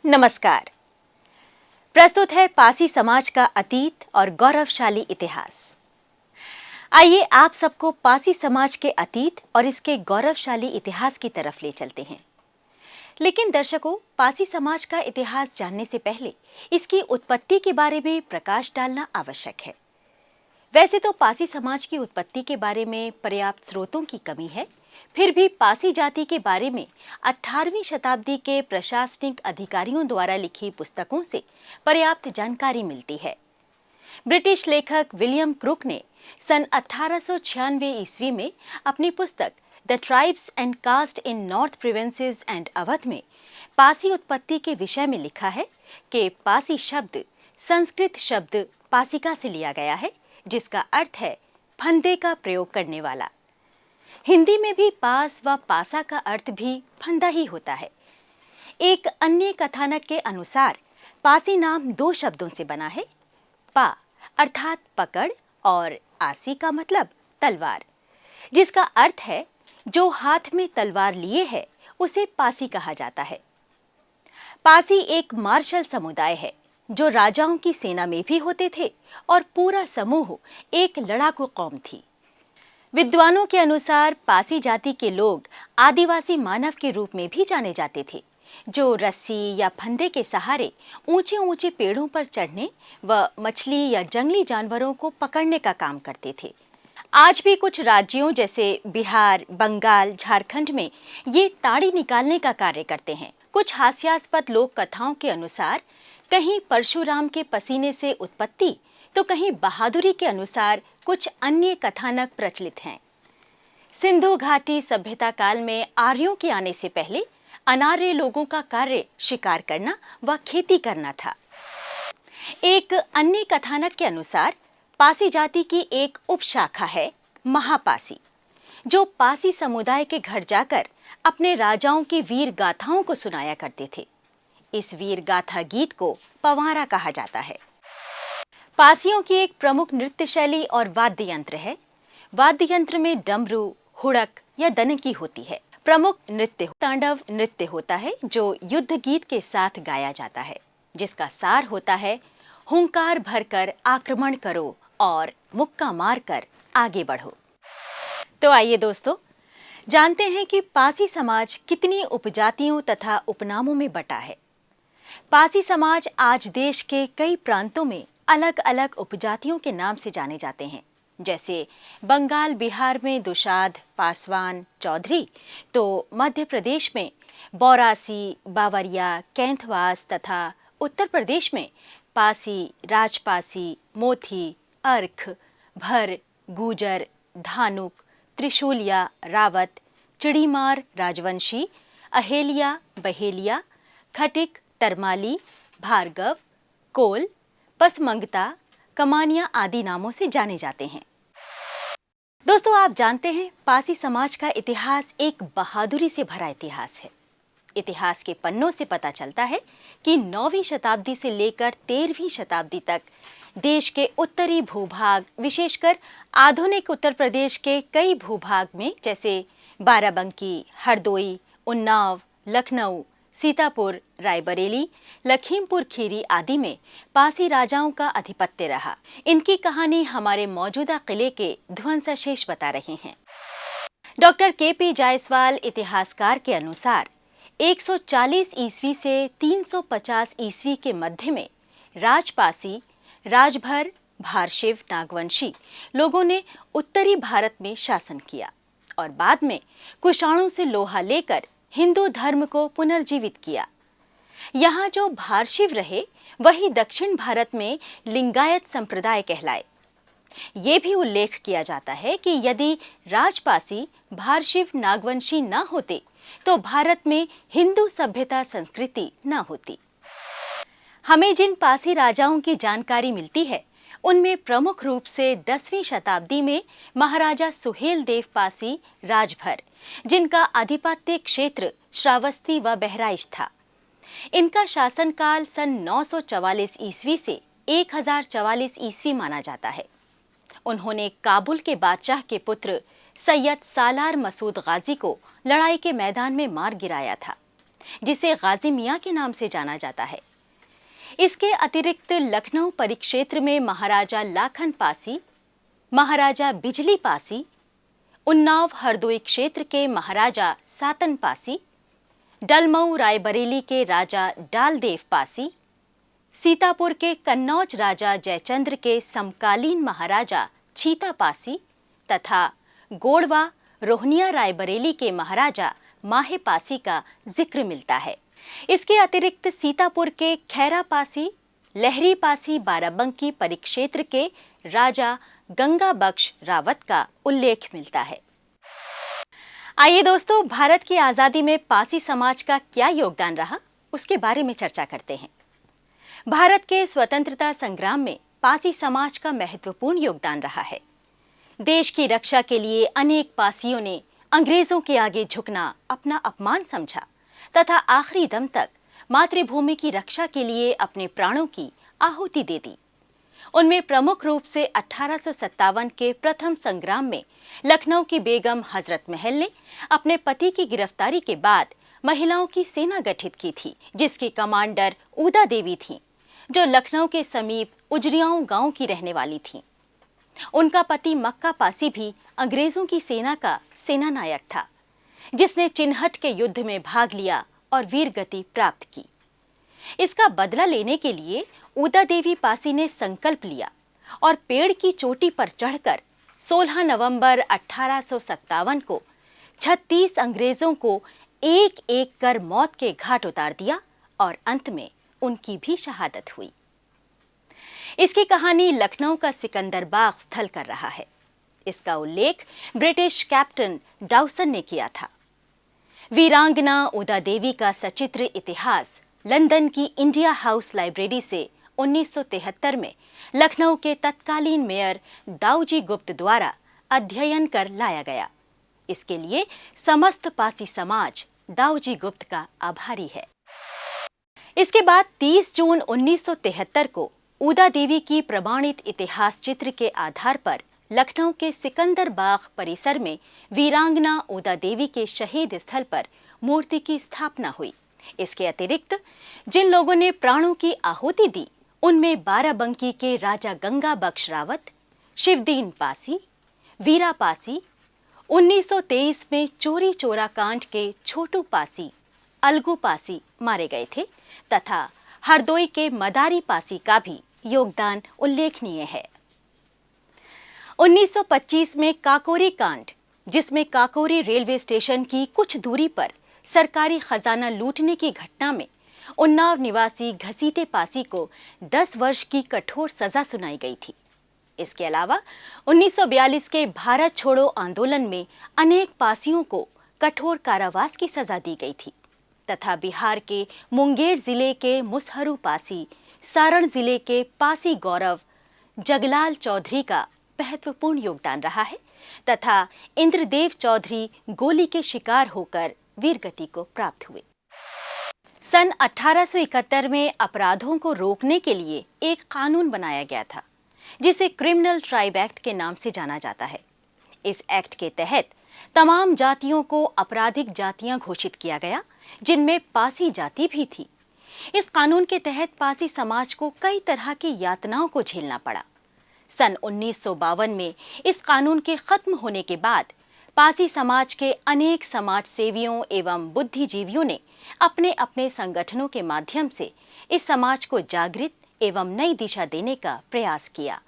नमस्कार। प्रस्तुत है पासी समाज का अतीत और गौरवशाली इतिहास। आइए आप सबको पासी समाज के अतीत और इसके गौरवशाली इतिहास की तरफ ले चलते हैं। लेकिन दर्शकों, पासी समाज का इतिहास जानने से पहले इसकी उत्पत्ति के बारे में प्रकाश डालना आवश्यक है। वैसे तो पासी समाज की उत्पत्ति के बारे में पर्याप्त स्रोतों की कमी है, फिर भी पासी जाति के बारे में 18वीं शताब्दी के प्रशासनिक अधिकारियों द्वारा लिखी पुस्तकों से पर्याप्त जानकारी मिलती है। ब्रिटिश लेखक विलियम क्रुक ने सन 1896 ईस्वी में अपनी पुस्तक the tribes and caste in north provinces and Awadh में पासी उत्पत्ति के विषय में लिखा है कि पासी शब्द संस्कृत शब्द पासिका से लिया गया है, जिसका अर्थ है फंदे का प्रयोग करने वाला। हिंदी में भी पास व पासा का अर्थ भी फंदा ही होता है। एक अन्य कथानक के अनुसार पासी नाम दो शब्दों से बना है, पा अर्थात पकड़ और आसी का मतलब तलवार, जिसका अर्थ है जो हाथ में तलवार लिए है उसे पासी कहा जाता है। पासी एक मार्शल समुदाय है जो राजाओं की सेना में भी होते थे और पूरा समूह एक लड़ाकू कौम थी। विद्वानों के अनुसार पासी जाति के लोग आदिवासी मानव के रूप में भी जाने जाते थे, जो रस्सी या फंदे के सहारे ऊंचे ऊंचे पेड़ों पर चढ़ने व मछली या जंगली जानवरों को पकड़ने का काम करते थे। आज भी कुछ राज्यों जैसे बिहार, बंगाल, झारखंड में ये ताड़ी निकालने का कार्य करते हैं। कुछ हास्यास्पद लोक कथाओं के अनुसार कहीं परशुराम के पसीने से उत्पत्ति तो कहीं बहादुरी के अनुसार कुछ अन्य कथानक प्रचलित हैं। सिंधु घाटी सभ्यता काल में आर्यों के आने से पहले अनार्य लोगों का कार्य शिकार करना व खेती करना था। एक अन्य कथानक के अनुसार पासी जाति की एक उपशाखा है महापासी, जो पासी समुदाय के घर जाकर अपने राजाओं की वीर गाथाओं को सुनाया करते थे। इस वीर गाथा गीत को पवारा कहा जाता है। पासियों की एक प्रमुख नृत्य शैली और वाद्य यंत्र है। वाद्य यंत्र में डमरू, हुड़क या दनकी होती है। प्रमुख नृत्य तांडव नृत्य होता है, जो युद्ध गीत के साथ गाया जाता है, जिसका सार होता है हुंकार भरकर आक्रमण करो और मुक्का मारकर आगे बढ़ो। तो आइए दोस्तों, जानते हैं कि पासी समाज कितनी उपजातियों तथा उपनामों में बटा है। पासी समाज आज देश के कई प्रांतों में अलग अलग उपजातियों के नाम से जाने जाते हैं। जैसे बंगाल बिहार में दुशाध, पासवान, चौधरी, तो मध्य प्रदेश में बौरासी, बावरिया, कैंथवास तथा उत्तर प्रदेश में पासी, राजपासी, मोथी, अर्ख, भर, गूजर, धानुक, त्रिशूलिया, रावत, चिड़ीमार, राजवंशी, अहेलिया, बहेलिया, खटिक, तरमाली, भार्गव, कोल, पसमंगता, कमानिया आदि नामों से जाने जाते हैं। दोस्तों, आप जानते हैं पासी समाज का इतिहास एक बहादुरी से भरा इतिहास है। इतिहास के पन्नों से पता चलता है कि 9वीं शताब्दी से लेकर 13वीं शताब्दी तक देश के उत्तरी भूभाग, विशेषकर आधुनिक उत्तर प्रदेश के कई भूभाग में जैसे बाराबंकी, हरदोई, उन्नाव, लखनऊ, सीतापुर, रायबरेली, लखीमपुर खीरी आदि में पासी राजाओं का आधिपत्य रहा। इनकी कहानी हमारे मौजूदा किले के ध्वंसावशेष बता रहे हैं। Doctor KP. जायसवाल इतिहासकार के अनुसार 140 ईस्वी से 350 ईस्वी के मध्य में राजपासी, राजभर, भारशिव, नागवंशी लोगों ने उत्तरी भारत में शासन किया और बाद में कुषाणों से लोहा लेकर हिंदू धर्म को पुनर्जीवित किया। यहाँ जो भारशिव रहे वही दक्षिण भारत में लिंगायत संप्रदाय कहलाए। ये भी उल्लेख किया जाता है कि यदि राजपासी, भारशिव, नागवंशी न होते तो भारत में हिंदू सभ्यता संस्कृति न होती। हमें जिन पासी राजाओं की जानकारी मिलती है उनमें प्रमुख रूप से 10वीं शताब्दी में महाराजा सुहेलदेव पासी राजभर, जिनका आधिपत्य क्षेत्र श्रावस्ती व बहराइच था। इनका शासनकाल सन 944 ईस्वी से 1044 ईस्वी माना जाता है। उन्होंने काबुल के बादशाह के पुत्र सैयद सालार मसूद गाजी को लड़ाई के मैदान में मार गिराया था। जिसे गाजी मियां के नाम से जाना जाता है। इसके अतिरिक्त लखनऊ परिक्षेत्र में महाराजा लाखन पासी, महाराजा बिजली पासी, उन्नाव हरदोई क्षेत्र के महाराजा सातन पासी, डलमऊ रायबरेली के राजा डालदेव पासी, सीतापुर के कन्नौज राजा जयचंद्र के समकालीन महाराजा छीता पासी तथा गोड़वा रोहनिया रायबरेली के महाराजा माहे पासी का जिक्र मिलता है। इसके अतिरिक्त सीतापुर के खैरा पासी, लहरी पासी बाराबंकी परिक्षेत्र के राजा गंगा बख्श रावत का उल्लेख मिलता है। आइए दोस्तों, भारत की आजादी में पासी समाज का क्या योगदान रहा, उसके बारे में चर्चा करते हैं। भारत के स्वतंत्रता संग्राम में पासी समाज का महत्वपूर्ण योगदान रहा है। देश की रक्षा के लिए अनेक पासियों ने अंग्रेजों के आगे झुकना अपना अपमान समझा तथा आखिरी दम तक मातृभूमि की रक्षा के लिए अपने प्राणों की आहुति दे दी। उनमें प्रमुख रूप से 1857 के प्रथम संग्राम में लखनऊ की बेगम हजरत महल ने अपने पति की गिरफ्तारी के बाद महिलाओं की सेना गठित की थी, जिसकी कमांडर ऊदा देवी थीं, जो लखनऊ के समीप उजरियाओं गांव की रहने वाली थीं। उनका पति मक्का पासी भी अंग्रेजों की सेना का सेनानायक था, जिसने चिन्हट के युद्ध में भाग लिया और वीरगति प्राप्त की। इसका बदला लेने के लिए ऊदा देवी पासी ने संकल्प लिया और पेड़ की चोटी पर चढ़कर 16 नवंबर 1857 को 36 अंग्रेजों को एक एक कर मौत के घाट उतार दिया और अंत में उनकी भी शहादत हुई। इसकी कहानी लखनऊ का सिकंदरबाग स्थल कर रहा है। इसका उल्लेख ब्रिटिश कैप्टन डाउसन ने किया था। वीरांगना ऊदा देवी का सचित्र इतिहास लंदन की इंडिया हाउस लाइब्रेरी से 1973 में लखनऊ के तत्कालीन मेयर दाऊजी गुप्त द्वारा अध्ययन कर लाया गया। इसके लिए समस्त पासी समाज दाऊजी गुप्त का आभारी है। इसके बाद 30 जून 1973 को ऊदा देवी की प्रमाणित इतिहास चित्र के आधार पर लखनऊ के सिकंदर बाग परिसर में वीरांगना ऊदा देवी के शहीद स्थल पर मूर्ति की स्थापना हुई। इसके अतिरिक्त जिन लोगों ने प्राणों की आहुति दी, उनमें बाराबंकी के राजा गंगा बख्श रावत, शिवदीन पासी, वीरा पासी, 1923 में चोरी चोरा कांड के छोटू पासी, अलगू पासी मारे गए थे तथा हरदोई के मदारी पासी का भी योगदान उल्लेखनीय है। 1925 में काकोरी कांड, जिसमें काकोरी रेलवे स्टेशन की कुछ दूरी पर सरकारी खजाना लूटने की घटना में उन्नाव निवासी घसीटे पासी को 10 वर्ष की कठोर सजा सुनाई गई थी। इसके अलावा 1942 के भारत छोड़ो आंदोलन में अनेक पासियों को कठोर कारावास की सजा दी गई थी तथा बिहार के मुंगेर जिले के मुसहरू पासी, सारण जिले के पासी गौरव जगलाल चौधरी का महत्वपूर्ण योगदान रहा है तथा इंद्रदेव चौधरी गोली के शिकार होकर वीरगति को प्राप्त हुए। सन 1871 में अपराधों को रोकने के लिए एक कानून बनाया गया था, जिसे क्रिमिनल ट्राइब एक्ट के नाम से जाना जाता है। इस एक्ट के तहत तमाम जातियों को आपराधिक जातियां घोषित किया गया, जिनमें पासी जाति भी थी। इस कानून के तहत पासी समाज को कई तरह की यातनाओं को झेलना पड़ा। सन 1952 में इस कानून के खत्म होने के बाद पासी समाज के अनेक समाज सेवियों एवं बुद्धिजीवियों ने अपने अपने संगठनों के माध्यम से इस समाज को जागृत एवं नई दिशा देने का प्रयास किया,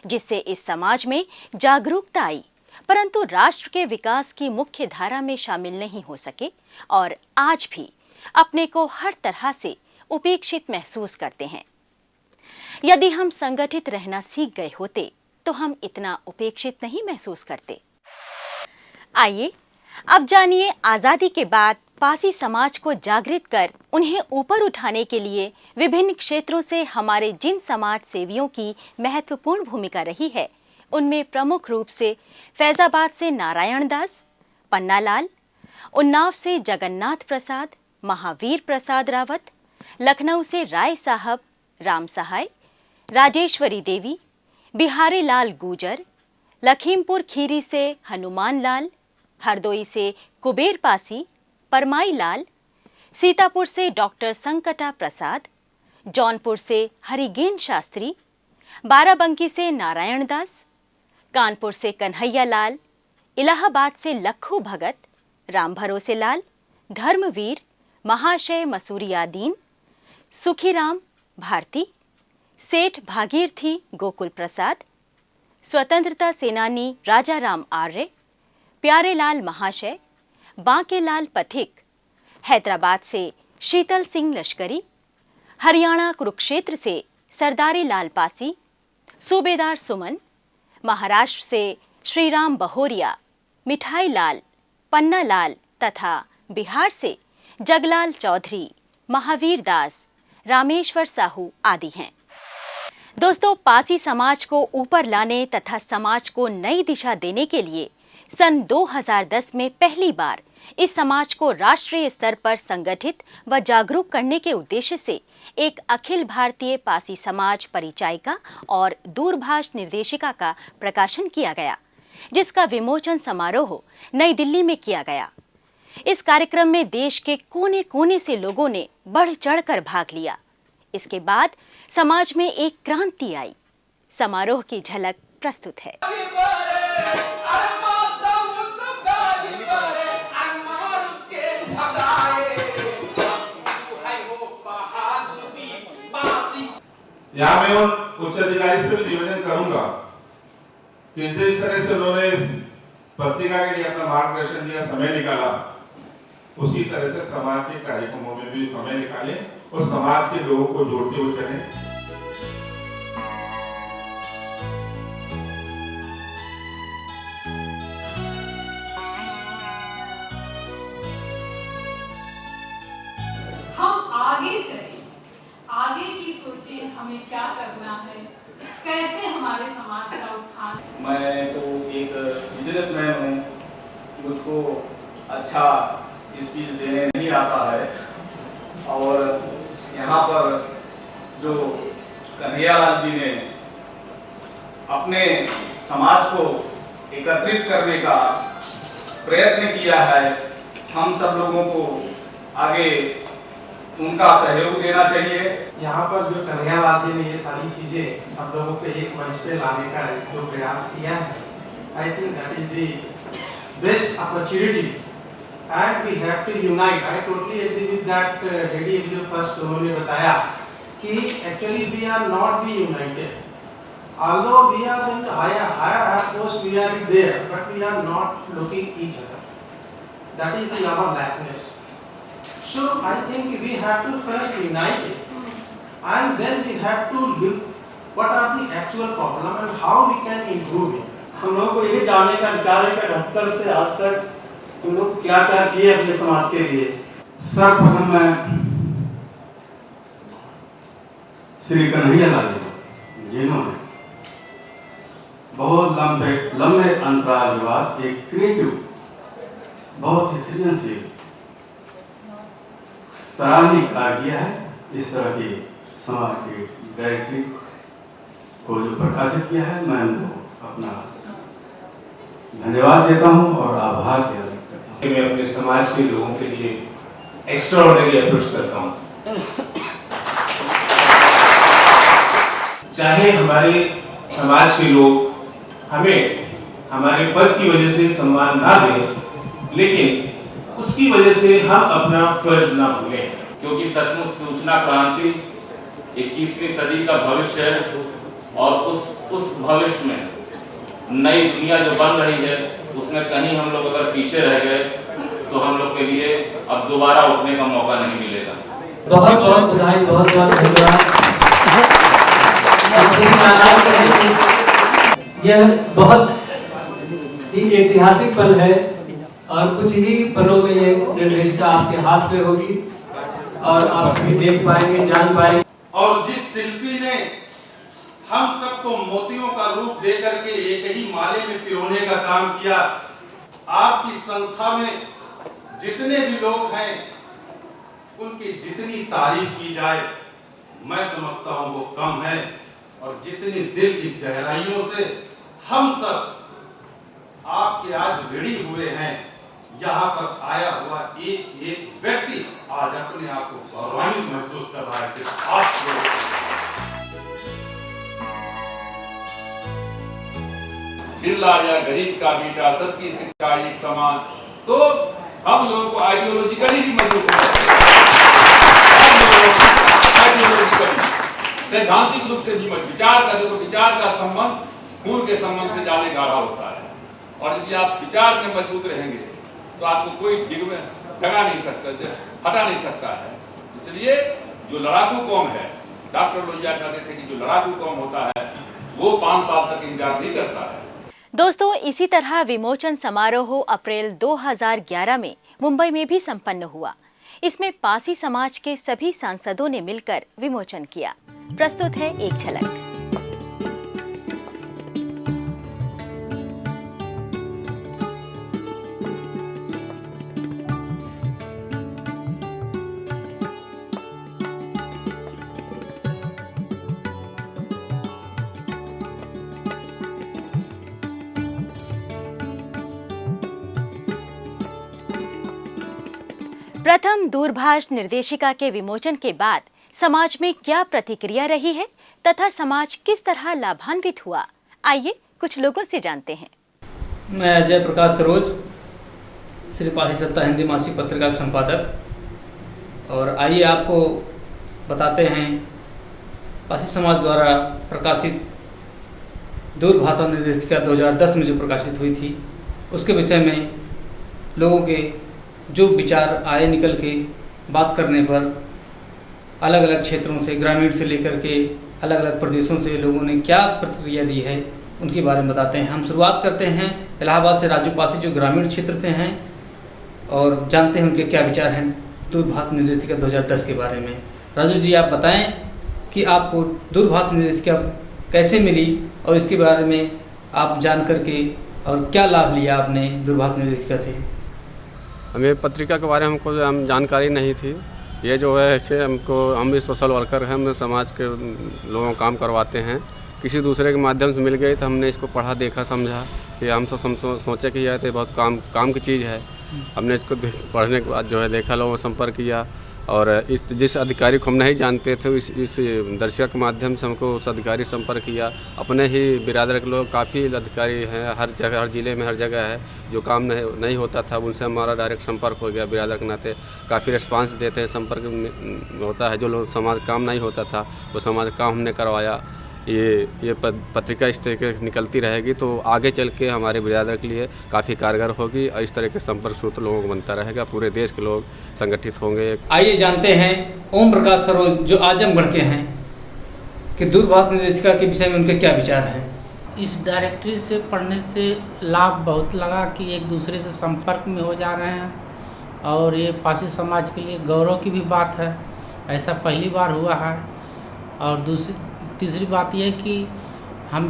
जिससे इस समाज में जागरूकता आई, परंतु राष्ट्र के विकास की मुख्य धारा में शामिल नहीं हो सके और आज भी अपने को हर तरह से उपेक्षित महसूस करते हैं। यदि हम संगठित रहना सीख गए होते तो हम इतना उपेक्षित नहीं महसूस करते। आइए अब जानिए आजादी के बाद पासी समाज को जागृत कर उन्हें ऊपर उठाने के लिए विभिन्न क्षेत्रों से हमारे जिन समाज सेवियों की महत्वपूर्ण भूमिका रही है, उनमें प्रमुख रूप से फैजाबाद से नारायण दास, पन्नालाल, उन्नाव से जगन्नाथ प्रसाद, महावीर प्रसाद रावत, लखनऊ से राय साहब, राम सहाय, राजेश्वरी देवी, बिहारी लाल गुजर, लखीमपुर खीरी से हनुमान लाल, हरदोई से कुबेर पासी, परमाई लाल, सीतापुर से डॉक्टर संकटा प्रसाद, जौनपुर से हरिगेन शास्त्री, बाराबंकी से नारायण दास, कानपुर से कन्हैया लाल, इलाहाबाद से लखू भगत, राम भरोसे लाल, धर्मवीर, महाशय मसूरियादीन, सुखीराम भारती, सेठ भागीरथी गोकुल प्रसाद, स्वतंत्रता सेनानी राजाराम आर्य, प्यारेलाल महाशय, बांकेलाल पथिक, हैदराबाद से शीतल सिंह लश्करी, हरियाणा कुरुक्षेत्र से सरदारी लाल पासी, सूबेदार सुमन, महाराष्ट्र से श्रीराम बहोरिया, मिठाई लाल, पन्ना लाल तथा बिहार से जगलाल चौधरी, महावीर दास, रामेश्वर साहू आदि हैं। दोस्तों, पासी समाज को ऊपर लाने तथा समाज को नई दिशा देने के लिए सन 2010 में पहली बार इस समाज को राष्ट्रीय स्तर पर संगठित व जागरूक करने के उद्देश्य से एक अखिल भारतीय पासी समाज परिचायिका और दूरभाष निर्देशिका का प्रकाशन किया गया, जिसका विमोचन समारोह नई दिल्ली में किया गया। इस कार्यक्रम में देश के कोने कोने से लोगों ने बढ़ चढ़कर भाग लिया। इसके बाद समाज में एक क्रांति आई। समारोह की झलक प्रस्तुत है। यहाँ मैं उन उच्च अधिकारी से भी निवेदन करूंगा कि जिस तरह से उन्होंने इस पत्रिका के लिए अपना मार्गदर्शन दिया, समय निकाला, उसी तरह से समाज के कार्यक्रमों में भी समय निकालें और समाज के लोगों को जोड़ते हुए चलें। हम आगे चलें, आगे की सोचें, हमें क्या करना है, कैसे हमारे समाज का उत्थान। मैं तो एक बिजनेसमैन हूँ, मुझको अच्छा स्पीच देने नहीं आता है और यहाँ पर जो कन्हैयालाल जी ने अपने समाज को एकत्रित करने का प्रयत्न किया है, हम सब लोगों को आगे उनका सहयोग देना चाहिए। यहाँ पर जो कन्हैयालाल जी ने ये सारी चीजें सब लोगों को एक मंच पे लाने का जो प्रयास किया है, I think that is the best opportunity and we have to unite. I totally agree with that lady जो फर्स्ट उन्होंने बताया कि actually we are not be united, although we are in higher post, we are there, but we are not looking each other. That is the our lackness. So I think we have to first unite it, and then we have to look what are the actual problem and how we can improve it. हम लोगों को ये जानने का अधिकार है कि 78 से आज तक हम लोग क्या क्या किए अपने समाज के लिए। सर्वप्रथम मैं श्री कन्हैयालाल जी, जिन्होंने बहुत लंबे अंतराल के बाद एक क्रिएटिव, बहुत ही सृजनशील, सराहनीय कार्य किया है। इस तरह की समाज की डायरेक्टरी को जो प्रकाशित किया है, मैं उनको अपना धन्यवाद देता हूं और आभार व्यक्त करता हूं। मैं अपने समाज के लोगों के लिए एक्स्ट्राऑर्डिनरी एफर्ट्स करता हूं। चाहे हमारे समाज के लोग हमें हमारे पद की वजह से सम्मान ना दें, लेकिन उसकी वजह से हम अपना फर्ज ना भूलें, क्योंकि सचमुच सूचना क्रांति 21वीं सदी का भविष्य है और उस भविष्य में नई दुनिया जो बन रही है, उसमें कहीं हम लोग अगर पीछे रह गए तो हम लोग के लिए अब दोबारा उठने का मौका नहीं मिलेगा। बहुत बहुत बधाई, बहुत बहुत धन्यवाद। यह बहुत ही ऐतिहासिक पल है और कुछ ही पलों में ये निर्देशिका आपके हाथ में होगी और आप सभी देख पाएंगे, जान पाएंगे। और जिस शिल्पी ने हम सबको मोतियों का रूप दे करके एक ही माले में पिरोने का काम किया, आपकी संस्था में जितने भी लोग हैं उनकी जितनी तारीफ की जाए मैं समझता हूं वो कम है, और जितनी दिल की गहराइयों से हम सब आपके आज ऋणी हुए हैं, यहाँ पर आया हुआ एक एक व्यक्ति आज अपने आप को गौरवान्वित महसूस कर रहा है। सिर्फ आप लोग बिरला या गरीब का बेटा, सबकी शिक्षा एक समान, तो हम लोगों को आइडियोलॉजिकली भी मजबूत होना चाहिए, सैद्धांतिक रूप से भी विचार का, देखो विचार का संबंध खून के संबंध से ज्यादा गाढ़ा होता है, और यदि आप विचार में मजबूत रहेंगे तो आपको कोई भगा नहीं सकता, हटा नहीं सकता है। इसलिए जो लड़ाकू कौम है, डॉक्टर लोहिया कहते थे कि जो लड़ाकू कौम होता है वो 5 साल तक इंतजार नहीं करता है। दोस्तों, इसी तरह विमोचन समारोह अप्रैल 2011 में मुंबई में भी संपन्न हुआ। इसमें पासी समाज के सभी सांसदों ने मिलकर विमोचन किया। प्रस्तुत है एक झलक। प्रथम दूरभाष निर्देशिका के विमोचन के बाद समाज में क्या प्रतिक्रिया रही है तथा समाज किस तरह लाभान्वित हुआ, आइए कुछ लोगों से जानते हैं। मैं अजय प्रकाश सरोज, श्री पासी सत्ता हिंदी मासिक पत्रिका का संपादक, और आइए आपको बताते हैं पासी समाज द्वारा प्रकाशित दूरभाषा निर्देशिका 2010 में जो प्रकाशित हुई थी उसके विषय में लोगों के जो विचार आए निकल के बात करने पर। अलग अलग क्षेत्रों से, ग्रामीण से लेकर के अलग अलग प्रदेशों से लोगों ने क्या प्रतिक्रिया दी है उनके बारे में बताते हैं। हम शुरुआत करते हैं इलाहाबाद से राजू पासी, जो ग्रामीण क्षेत्र से हैं, और जानते हैं उनके क्या विचार हैं दूरभाष निर्देशिका 2010 के बारे में। राजू जी, आप बताएं कि आपको दूरभाष निर्देशिका कैसे मिली और इसके बारे में आप जान करके और क्या लाभ लिया आपने दूरभाष निर्देशिका से। हमें पत्रिका के बारे में हमको हम जानकारी नहीं थी। ये जो है ऐसे हमको, हम भी सोशल वर्कर हैं, हम समाज के लोगों को काम करवाते हैं। किसी दूसरे के माध्यम से मिल गई तो हमने इसको पढ़ा, देखा, समझा कि हम तो सोचे कि यह तो बहुत काम की चीज़ है। हमने इसको पढ़ने के बाद जो है देखा, लोगों से संपर्क किया, और जिस अधिकारी को हम नहीं जानते थे इस दर्शिका के माध्यम से हमको उस अधिकारी संपर्क किया। अपने ही बिरादर के लोग काफ़ी अधिकारी हैं, हर जगह, हर ज़िले में हर जगह है। जो काम नहीं होता था उनसे हमारा डायरेक्ट संपर्क हो गया। बिरादर के नाते काफ़ी रिस्पांस देते हैं, संपर्क होता है। जो लोग समाज काम नहीं होता था वो समाज काम हमने करवाया। ये पत्रिका इस तरीके से निकलती रहेगी तो आगे चल के हमारे बिरादर के लिए काफ़ी कारगर होगी, और इस तरह के संपर्क सूत्र लोगों को बनता रहेगा। पूरे देश के लोग संगठित होंगे। आइए जानते हैं ओम प्रकाश सरोज, जो आजमगढ़ के हैं, कि दूरभाष निर्देशिका के विषय में उनके क्या विचार हैं। इस डायरेक्टरी से पढ़ने से लाभ बहुत लगा कि एक दूसरे से संपर्क में हो जा रहे हैं, और ये पासी समाज के लिए गौरव की भी बात है। ऐसा पहली बार हुआ है। और तीसरी बात यह कि हम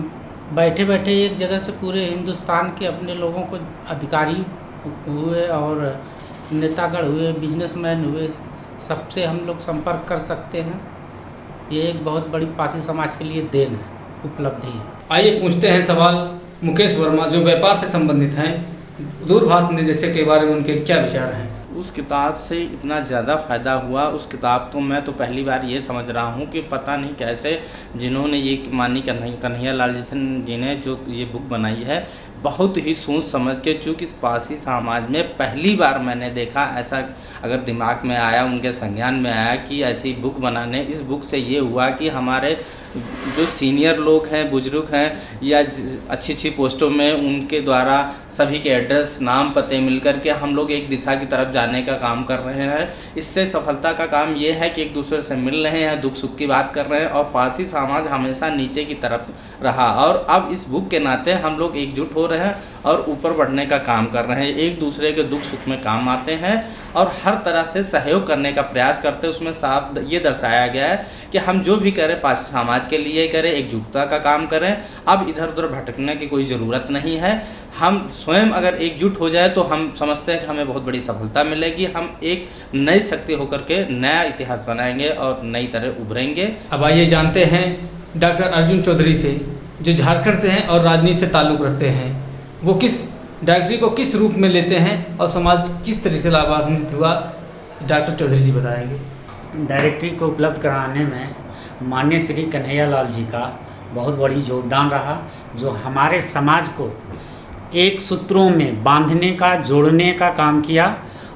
बैठे बैठे एक जगह से पूरे हिंदुस्तान के अपने लोगों को अधिकारी हुए और नेतागढ़ हुए, बिजनेसमैन हुए, सबसे हम लोग संपर्क कर सकते हैं। ये एक बहुत बड़ी पासी समाज के लिए देन है, उपलब्धि है। आइए पूछते हैं सवाल मुकेश वर्मा, जो व्यापार से संबंधित हैं। दूरभाष निर्देशिका के बारे में उनके क्या विचार हैं। उस किताब से इतना ज़्यादा फ़ायदा हुआ, उस किताब को मैं तो पहली बार ये समझ रहा हूँ कि पता नहीं कैसे जिन्होंने ये माननीय कन्हैया लाल जी ने जो ये बुक बनाई है, बहुत ही सोच समझ के, चूँकि पासी समाज में पहली बार मैंने देखा ऐसा, अगर दिमाग में आया, उनके संज्ञान में आया कि ऐसी बुक बनाने। इस बुक से ये हुआ कि हमारे जो सीनियर लोग हैं, बुजुर्ग हैं, या अच्छी अच्छी पोस्टों में, उनके द्वारा सभी के एड्रेस, नाम, पते मिल कर के हम लोग एक दिशा की तरफ जाने का काम कर रहे हैं। इससे सफलता का काम ये है कि एक दूसरे से मिल रहे हैं, दुख सुख की बात कर रहे हैं, और पासी समाज हमेशा नीचे की तरफ रहा। और अब इस बुक के नाते हम लोग एकजुट हो रहे हैं और ऊपर बढ़ने का काम कर रहे हैं, एक दूसरे के दुख सुख में काम आते हैं और हर तरह से सहयोग करने का प्रयास करते हैं। उसमें साफ ये दर्शाया गया है कि हम जो भी करें पासी समाज के लिए करें, एकजुटता का काम करें। अब इधर उधर भटकने की कोई ज़रूरत नहीं है। हम स्वयं अगर एकजुट हो जाए तो हम समझते हैं कि हमें बहुत बड़ी सफलता मिलेगी। हम एक नई शक्ति होकर के नया इतिहास बनाएंगे और नई तरह उभरेंगे। अब आइए जानते हैं डॉक्टर अर्जुन चौधरी से, जो झारखंड से हैं और राजनीति से ताल्लुक़ रखते हैं। वो किस डायरेक्टरी को किस रूप में लेते हैं और समाज किस तरीके से लाभान्वित हुआ, डॉक्टर चौधरी जी बताएंगे। डायरेक्टरी को उपलब्ध कराने में माननीय श्री कन्हैया लाल जी का बहुत बड़ी योगदान रहा, जो हमारे समाज को एक सूत्रों में बांधने का, जोड़ने का काम किया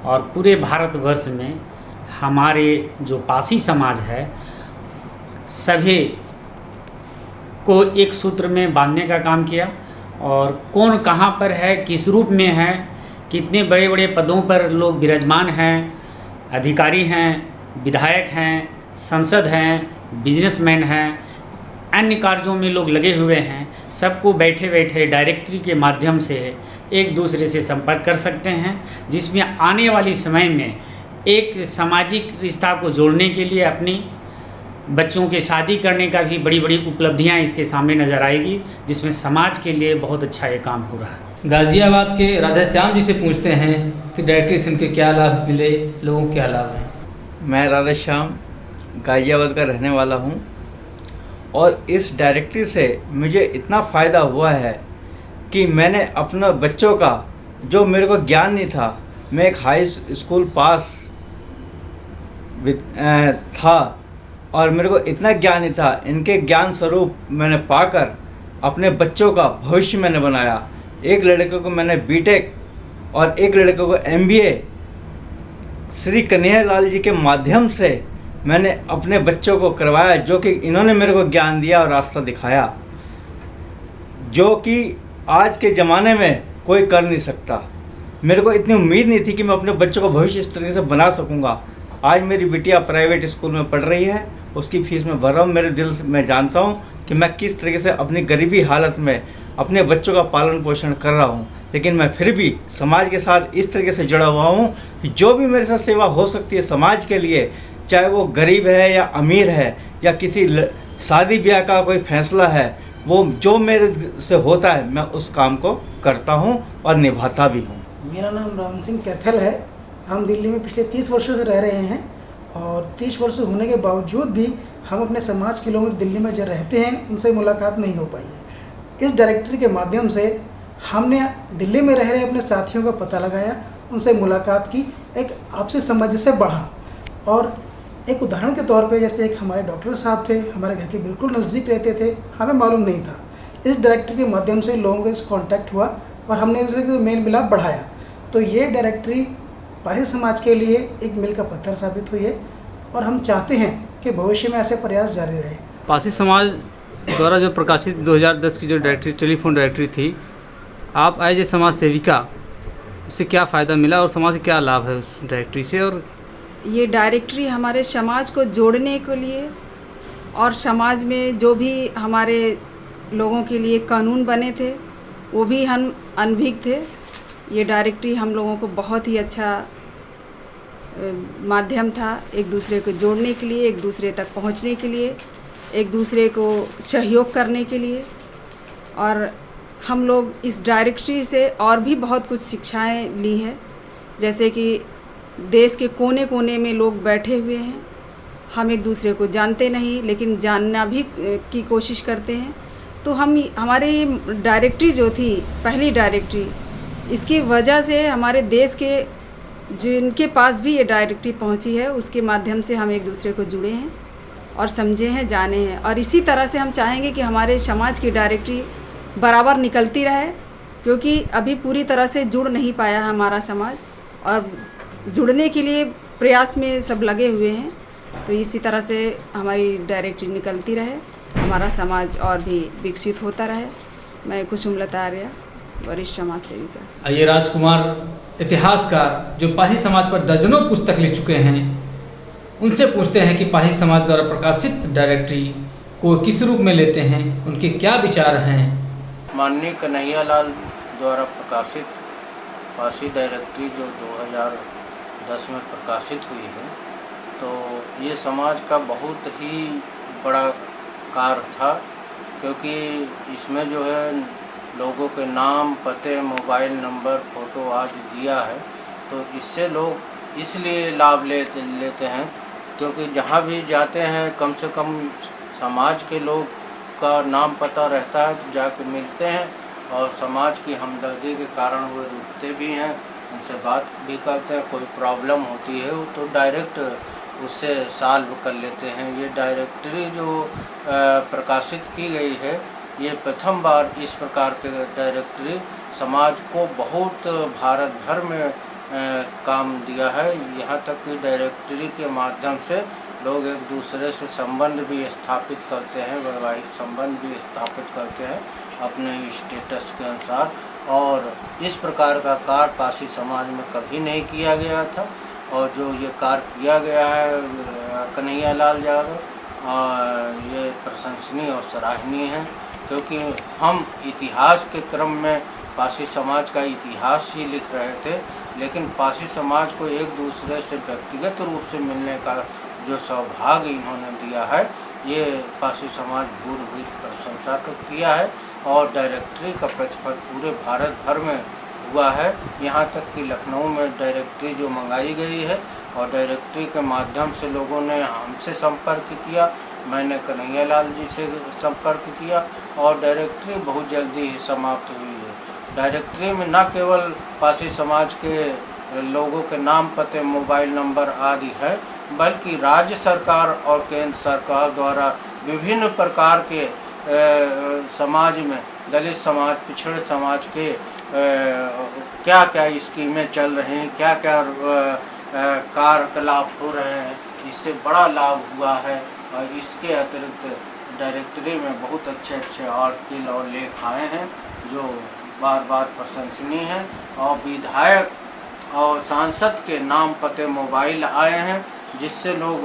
और पूरे भारतवर्ष में हमारे जो पासी समाज है सभी को एक सूत्र में बांधने का काम किया। और कौन कहाँ पर है, किस रूप में है, कितने बड़े बड़े पदों पर लोग विराजमान हैं, अधिकारी हैं, विधायक हैं, सांसद हैं, बिजनेसमैन हैं, अन्य कार्यों में लोग लगे हुए हैं, सबको बैठे बैठे डायरेक्टरी के माध्यम से एक दूसरे से संपर्क कर सकते हैं, जिसमें आने वाली समय में एक सामाजिक रिश्ता को जोड़ने के लिए अपनी बच्चों के शादी करने का भी बड़ी बड़ी उपलब्धियां इसके सामने नज़र आएगी, जिसमें समाज के लिए बहुत अच्छा ये काम हो रहा है। गाज़ियाबाद के राधेश्याम जी से पूछते हैं कि डायरेक्टरी से उनके क्या लाभ मिले, लोगों को क्या लाभ है। मैं राधेश्याम गाज़ियाबाद का रहने वाला हूँ और इस डायरेक्टरी से मुझे इतना फ़ायदा हुआ है कि मैंने अपना बच्चों का जो मेरे को ज्ञान नहीं था, मैं एक हाई स्कूल पास था और मेरे को इतना ज्ञान नहीं था, इनके ज्ञान स्वरूप मैंने पाकर अपने बच्चों का भविष्य मैंने बनाया। एक लड़के को मैंने बीटेक और एक लड़के को MBA श्री कन्हैया लाल जी के माध्यम से मैंने अपने बच्चों को करवाया, जो कि इन्होंने मेरे को ज्ञान दिया और रास्ता दिखाया, जो कि आज के ज़माने में कोई कर नहीं सकता। मेरे को इतनी उम्मीद नहीं थी कि मैं अपने बच्चों का भविष्य इस तरीके से बना सकूंगा। आज मेरी बिटिया प्राइवेट स्कूल में पढ़ रही है, उसकी फ़ीस मैं भर रहा हूँ। मेरे दिल से मैं जानता हूँ कि मैं किस तरीके से अपनी गरीबी हालत में अपने बच्चों का पालन पोषण कर रहा हूँ, लेकिन मैं फिर भी समाज के साथ इस तरीके से जुड़ा हुआ हूँ कि जो भी मेरे साथ सेवा हो सकती है समाज के लिए, चाहे वो गरीब है या अमीर है या किसी शादी ब्याह का कोई फैसला है, वो जो मेरे से होता है मैं उस काम को करता हूँ और निभाता भी हूँ। मेरा नाम राम सिंह कैथल है। हम दिल्ली में पिछले 30 वर्षों से रह रहे हैं और 30 वर्ष होने के बावजूद भी हम अपने समाज के लोग दिल्ली में जो रहते हैं उनसे मुलाकात नहीं हो पाई है। इस डायरेक्टरी के माध्यम से हमने दिल्ली में रह रहे अपने साथियों का पता लगाया, उनसे मुलाकात की, एक आपसी सामंजस्य बढ़ा। और एक उदाहरण के तौर पे जैसे एक हमारे डॉक्टर साहब थे, हमारे घर के बिल्कुल नज़दीक रहते थे, हमें मालूम नहीं था। इस डायरेक्टरी के माध्यम से लोगों से कॉन्टैक्ट हुआ और हमने एक दूसरे के मेल मिलाप बढ़ाया। तो ये डायरेक्टरी पासी समाज के लिए एक मील का पत्थर साबित हुई है और हम चाहते हैं कि भविष्य में ऐसे प्रयास जारी रहे। पासी समाज द्वारा जो प्रकाशित 2010 की जो डायरेक्टरी, टेलीफोन डायरेक्टरी थी, आप एज ए समाज सेविका उससे क्या फ़ायदा मिला और समाज से क्या लाभ है उस डायरेक्टरी से? और ये डायरेक्टरी हमारे समाज को जोड़ने के लिए और समाज में जो भी हमारे लोगों के लिए कानून बने थे वो भी हम अनभिज्ञ थे। ये डायरेक्टरी हम लोगों को बहुत ही अच्छा माध्यम था एक दूसरे को जोड़ने के लिए, एक दूसरे तक पहुंचने के लिए, एक दूसरे को सहयोग करने के लिए। और हम लोग इस डायरेक्टरी से और भी बहुत कुछ शिक्षाएं ली है, जैसे कि देश के कोने कोने में लोग बैठे हुए हैं, हम एक दूसरे को जानते नहीं लेकिन जानना भी की कोशिश करते हैं। तो हमारे डायरेक्टरी जो थी पहली डायरेक्टरी, इसकी वजह से हमारे देश के जिनके पास भी ये डायरेक्टरी पहुंची है उसके माध्यम से हम एक दूसरे को जुड़े हैं और समझे हैं, जाने हैं। और इसी तरह से हम चाहेंगे कि हमारे समाज की डायरेक्टरी बराबर निकलती रहे, क्योंकि अभी पूरी तरह से जुड़ नहीं पाया है हमारा समाज और जुड़ने के लिए प्रयास में सब लगे हुए हैं। तो इसी तरह से हमारी डायरेक्टरी निकलती रहे, हमारा समाज और भी विकसित होता रहे। मैं कुसुमलता आर्य, वरिष्ठ समाज सेविका। आइए राजकुमार इतिहासकार जो पासी समाज पर दर्जनों पुस्तक लिख चुके हैं, उनसे पूछते हैं कि पासी समाज द्वारा प्रकाशित डायरेक्टरी को किस रूप में लेते हैं, उनके क्या विचार हैं। माननीय कन्हैया लाल द्वारा प्रकाशित पासी डायरेक्टरी जो 2010 में प्रकाशित हुई है, तो ये समाज का बहुत ही बड़ा कार्य था, क्योंकि इसमें जो है लोगों के नाम, पते, मोबाइल नंबर, फ़ोटो आदि दिया है। तो इससे लोग इसलिए लाभ लेते हैं क्योंकि जहाँ भी जाते हैं कम से कम समाज के लोग का नाम पता रहता है, तो जाके मिलते हैं और समाज की हमदर्दी के कारण वो रुकते भी हैं, उनसे बात भी करते हैं। कोई प्रॉब्लम होती है तो डायरेक्ट उससे सॉल्व कर लेते हैं। ये डायरेक्टरी जो प्रकाशित की गई है, ये प्रथम बार इस प्रकार के डायरेक्टरी समाज को बहुत भारत भर में काम दिया है। यहाँ तक कि डायरेक्टरी के माध्यम से लोग एक दूसरे से संबंध भी स्थापित करते हैं, वैवाहिक संबंध भी स्थापित करते हैं अपने स्टेटस के अनुसार। और इस प्रकार का कार्य पासी समाज में कभी नहीं किया गया था, और जो ये कार्य किया गया है कन्हैया लाल यादव, ये प्रशंसनीय और सराहनीय है। क्योंकि हम इतिहास के क्रम में पासी समाज का इतिहास ही लिख रहे थे, लेकिन पासी समाज को एक दूसरे से व्यक्तिगत रूप से मिलने का जो सौभाग्य इन्होंने दिया है, ये पासी समाज भूरि प्रशंसा किया है। और डायरेक्टरी का प्रतिफल पूरे भारत भर में हुआ है। यहाँ तक कि लखनऊ में डायरेक्टरी जो मंगाई गई है, और डायरेक्टरी के माध्यम से लोगों ने हमसे संपर्क किया, मैंने कन्हैया लाल जी से संपर्क किया, और डायरेक्टरी बहुत जल्दी ही समाप्त हुई है। डायरेक्टरी में न केवल पासी समाज के लोगों के नाम, पते, मोबाइल नंबर आदि है, बल्कि राज्य सरकार और केंद्र सरकार द्वारा विभिन्न प्रकार के समाज में, दलित समाज, पिछड़े समाज के क्या क्या स्कीमें चल रही हैं, क्या क्या कार्यकलाप हो रहे हैं, इससे बड़ा लाभ हुआ है। और इसके अतिरिक्त डायरेक्टरी में बहुत अच्छे अच्छे आर्टिकल और लेख आए हैं जो बार बार प्रशंसनीय हैं, और विधायक और सांसद के नाम, पते, मोबाइल आए हैं, जिससे लोग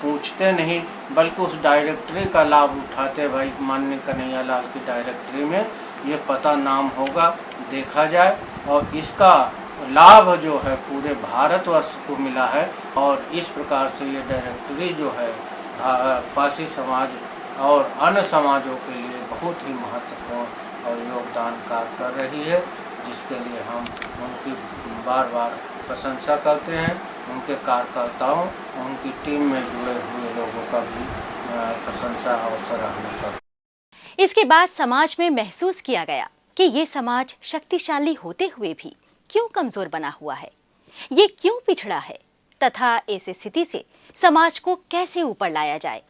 पूछते नहीं बल्कि उस डायरेक्टरी का लाभ उठाते। भाई माननीय कन्हैया लाल की डायरेक्टरी में ये पता नाम होगा, देखा जाए, और इसका लाभ जो है पूरे भारतवर्ष को मिला है। और इस प्रकार से ये डायरेक्टरी जो है पासी समाज और अन्य समाजों के लिए बहुत ही महत्वपूर्ण और योगदान कार्य कर रही है, जिसके लिए हम उनकी बार बार प्रशंसा करते हैं। उनके कार्यकर्ताओं, उनकी टीम में जुड़े हुए लोगों का भी प्रशंसा और सराहना करते हैं। इसके बाद समाज में महसूस किया गया कि ये समाज शक्तिशाली होते हुए भी क्यों कमजोर बना हुआ है, ये क्यों पिछड़ा है, तथा इस स्थिति से समाज को कैसे ऊपर लाया जाए।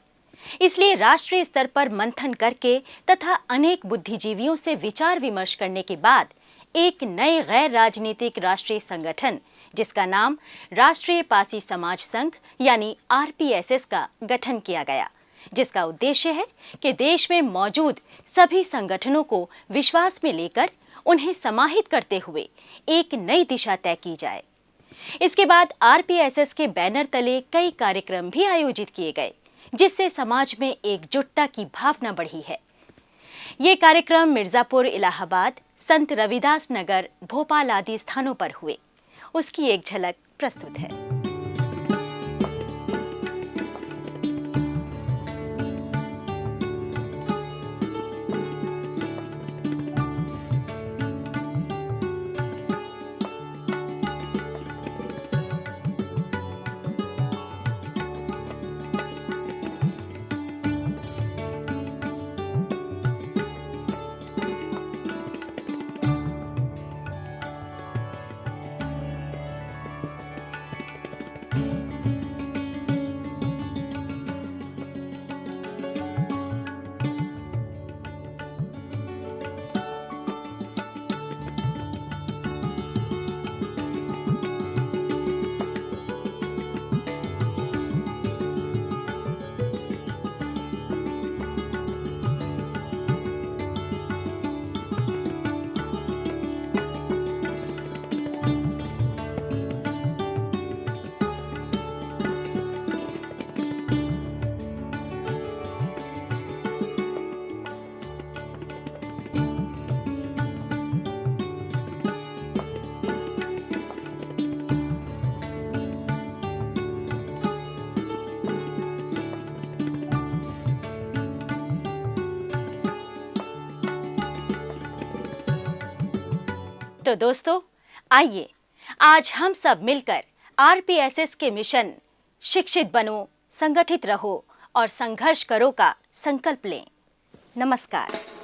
इसलिए राष्ट्रीय स्तर पर मंथन करके तथा अनेक बुद्धिजीवियों से विचार विमर्श करने के बाद एक नए गैर राजनीतिक राष्ट्रीय संगठन, जिसका नाम राष्ट्रीय पासी समाज संघ यानी RPSS का गठन किया गया, जिसका उद्देश्य है कि देश में मौजूद सभी संगठनों को विश्वास में लेकर उन्हें समाहित करते हुए एक नई दिशा तय की जाए। इसके बाद RPSS के बैनर तले कई कार्यक्रम भी आयोजित किए गए, जिससे समाज में एकजुटता की भावना बढ़ी है। ये कार्यक्रम मिर्जापुर, इलाहाबाद, संत रविदास नगर, भोपाल आदि स्थानों पर हुए। उसकी एक झलक प्रस्तुत है। तो दोस्तों, आइए आज हम सब मिलकर RPSS के मिशन शिक्षित बनो, संगठित रहो और संघर्ष करो का संकल्प लें। नमस्कार।